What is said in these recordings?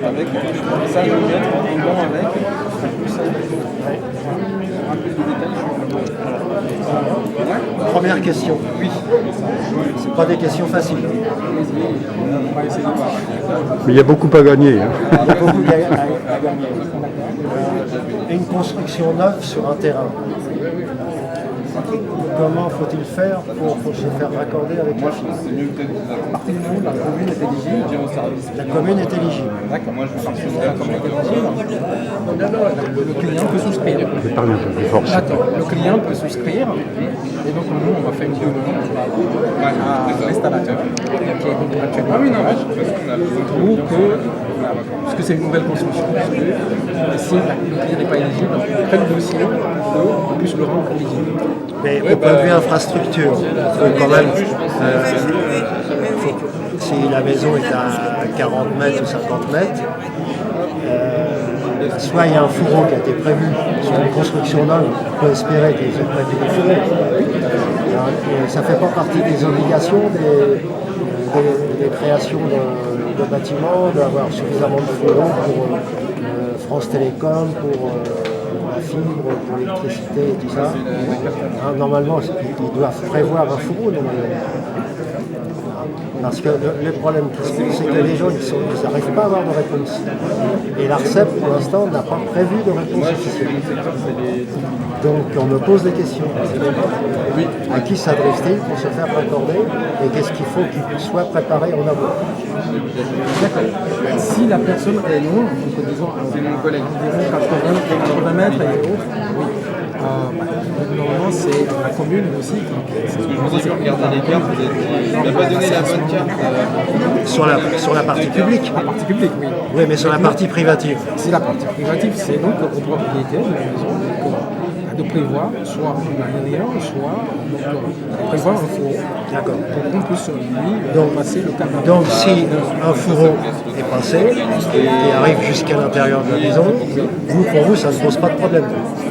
avec ça, je vais mettre en blanc avec. Première question. Oui. C'est pas des questions faciles. Mais il y a beaucoup à gagner. Hein. Il y a beaucoup à gagner. Une construction neuve sur un terrain. Comment faut-il faire pour se faire raccorder avec la fibre? À partir du moment où la commune est éligible, dire au service. La commune est éligible. D'accord, moi je vais partir de la commune est éligible. Le client peut souscrire. Je parle un peu plus fort. D'accord, le client peut souscrire. Et donc nous, on va faire une demande à l'installateur qui est donc actuellement pour que, parce que c'est une nouvelle construction, parce que si le client n'est pas éligible, on crée le dossier pour qu'on puisse le rendre éligible. Mais au point de vue infrastructure, quand même, si la maison est à 40 mètres ou 50 mètres, soit il y a un fourreau qui a été prévu sur une construction neuve, on peut espérer qu'ils aient prévu des fourreaux. Ça ne fait pas partie des obligations des créations de bâtiments, d'avoir suffisamment de fourreaux pour France Télécom, pour la fibre, pour l'électricité et tout ça. Normalement, ils doivent prévoir un fourreau. Parce que le problème qui se pose, c'est que les gens ils n'arrivent pas à avoir de réponse. Et l'ARCEP, pour l'instant, n'a pas prévu de réponse officielle. Donc on me pose des questions. À qui s'adresse-t-il pour se faire raccorder et qu'est-ce qu'il faut qu'il soit préparé en amont? D'accord. Si la personne est loin, donc disons environ 80 mètres et autres, oui. Normalement, c'est la commune aussi. Parce que je me dis, si vous regardez les cartes, vous n'avez pas donné la bonne carte. Sur la partie publique. La partie publique, oui. Oui, mais sur la partie privative. Si la partie privative, c'est donc au propriétaire de la maison de prévoir soit un aérien, soit prévoir un fourreau. D'accord. Pour qu'on puisse lui passer le câble. Donc si un fourreau est passé et arrive jusqu'à l'intérieur de la maison, pour vous, ça ne pose pas de problème.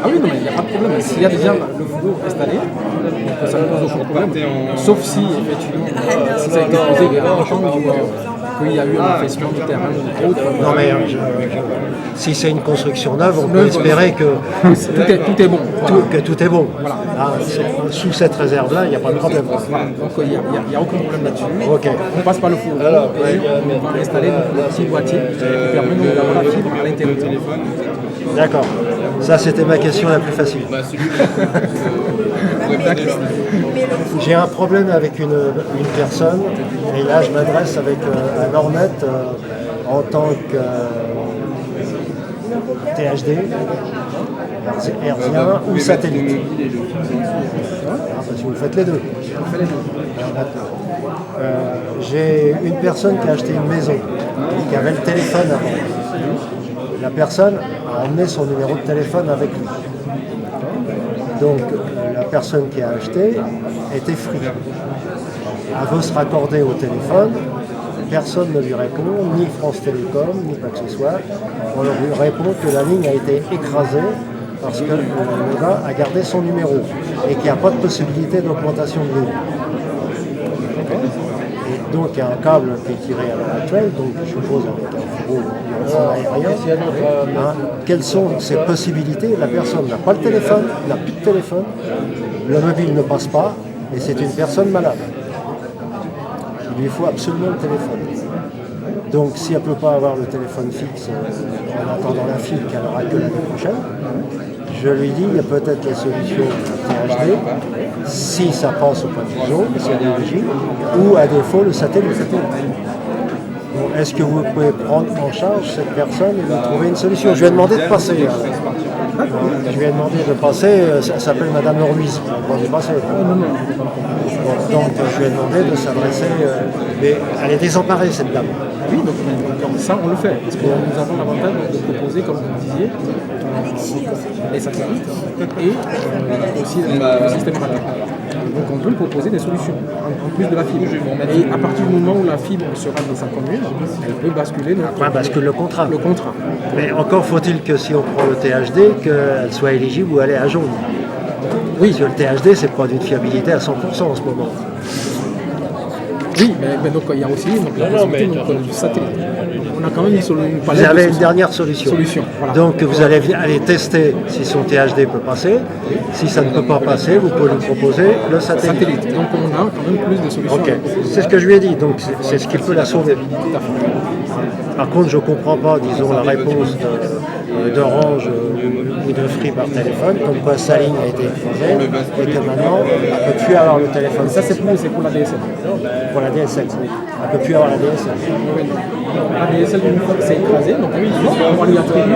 Ah oui, non, mais il n'y a pas de problème. S'il y a déjà le fourreau installé, donc ça ne pose aucun problème. Sauf si, effectivement, si ça a été posé il y a longtemps ou qu'il y a eu un affaissement du terrain ou autre. Non, mais si c'est une construction neuve, on peut espérer que tout est bon. Que tout est bon. Voilà. Sous cette réserve-là, il n'y a pas de problème. Voilà. Donc il n'y a aucun problème là-dessus. Ok. On passe par le fourreau et on va installer un petit boîtier qui permet d'avoir la fibre à l'intérieur du téléphone. D'accord. Ça, c'était ma question la plus facile. J'ai un problème avec une personne, et là, je m'adresse avec un Ornet en tant que THD, hertzien ou satellite. Parce que vous faites les deux. J'ai une personne qui a acheté une maison, qui avait le téléphone avant. La personne a emmené son numéro de téléphone avec lui. Donc la personne qui a acheté était free. Elle veut se raccorder au téléphone, personne ne lui répond, ni France Télécom, ni quoi que ce soit. On lui répond que la ligne a été écrasée parce que le gars a gardé son numéro et qu'il n'y a pas de possibilité d'augmentation de ligne. Et donc il y a un câble qui est tiré à l'heure actuelle, donc je suppose avec un fourreau aérien. Quelles sont ces possibilités? La personne n'a pas le téléphone, n'a plus de téléphone, le mobile ne passe pas et c'est une personne malade. Il lui faut absolument le téléphone. Donc si elle ne peut pas avoir le téléphone fixe en attendant la fibre qu'elle aura que l'année prochaine, je lui dis il y a peut-être la solution THD, si ça passe au point de zone, si elle est éligible, ou à défaut le satellite. Bon, est-ce que vous pouvez prendre en charge cette personne et lui trouver une solution? Je lui ai demandé de passer. Je lui ai demandé de passer, ça s'appelle Madame Ruiz. Donc je lui ai demandé de s'adresser, mais elle est désemparée cette dame. Oui, donc ça on le fait, parce que nous avons l'avantage de proposer, comme vous le disiez, les satellites et aussi le système radar. Donc on peut proposer des solutions, en plus de la fibre. Et à partir du moment où la fibre sera dans sa commune, elle peut basculer Après, bascule le contrat. Le contrat. Mais encore faut-il que si on prend le THD, qu'elle soit éligible ou elle est à jaune. Oui, parce que le THD, c'est pas d'une fiabilité à 100% en ce moment. Oui, mais donc il y a aussi la possibilité du satellite. Donc, on a quand même une palette Vous avez de une dernière solution. voilà. Donc vous allez aller tester si son THD peut passer. Si ça ne peut pas passer, vous pouvez lui proposer le satellite. Donc on a quand même plus de solutions. Ok, c'est ce que je lui ai dit, donc c'est ce qui peut la sauver. Par contre, je ne comprends pas, disons, la réponse d'Orange ou de Free par téléphone, comme quoi sa ligne a été écrasée et que maintenant, elle ne peut plus avoir le téléphone. Ça, c'est pour la DSL. Pour la DSL. Elle ne peut plus avoir la DSL. La DSL, une fois que c'est écrasé, donc on va lui attribuer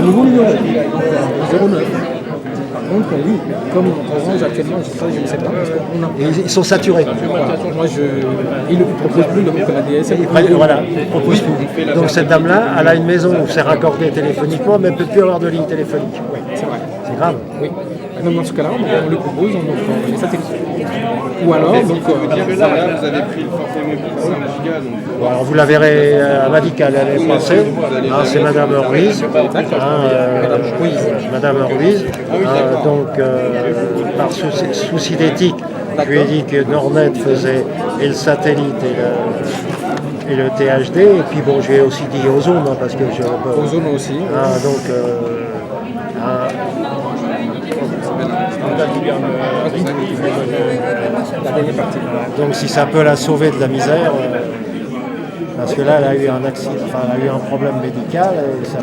un nouveau numéro, donc 09. Par contre, oui, comme Orange actuellement, je ne sais pas, parce qu'on a... Et ils sont saturés. Voilà. Moi, il ne propose plus que la DSL. Voilà, ils proposent tout. Donc cette dame-là, elle a une maison où c'est raccordé téléphoniquement, mais elle ne peut plus avoir de ligne téléphonique. Oui, c'est vrai. C'est grave. Oui. Et donc dans ce cas-là, on lui propose les satellites. Ou alors, donc... Là, vous avez pris le forfait mobile 5 gigas, donc... Bon, alors vous la verrez, elle m'a dit qu'elle allait passer. C'est Madame Ruiz. Madame Ruiz. Donc, par souci d'éthique, je lui ai dit que Nordnet faisait et le satellite et le THD. Et puis bon, je lui ai aussi dit Ozone, parce que je... Ozone aussi. La dernière partie. Donc si ça peut la sauver de la misère, parce que là elle a eu un accident, elle a eu un problème médical et ça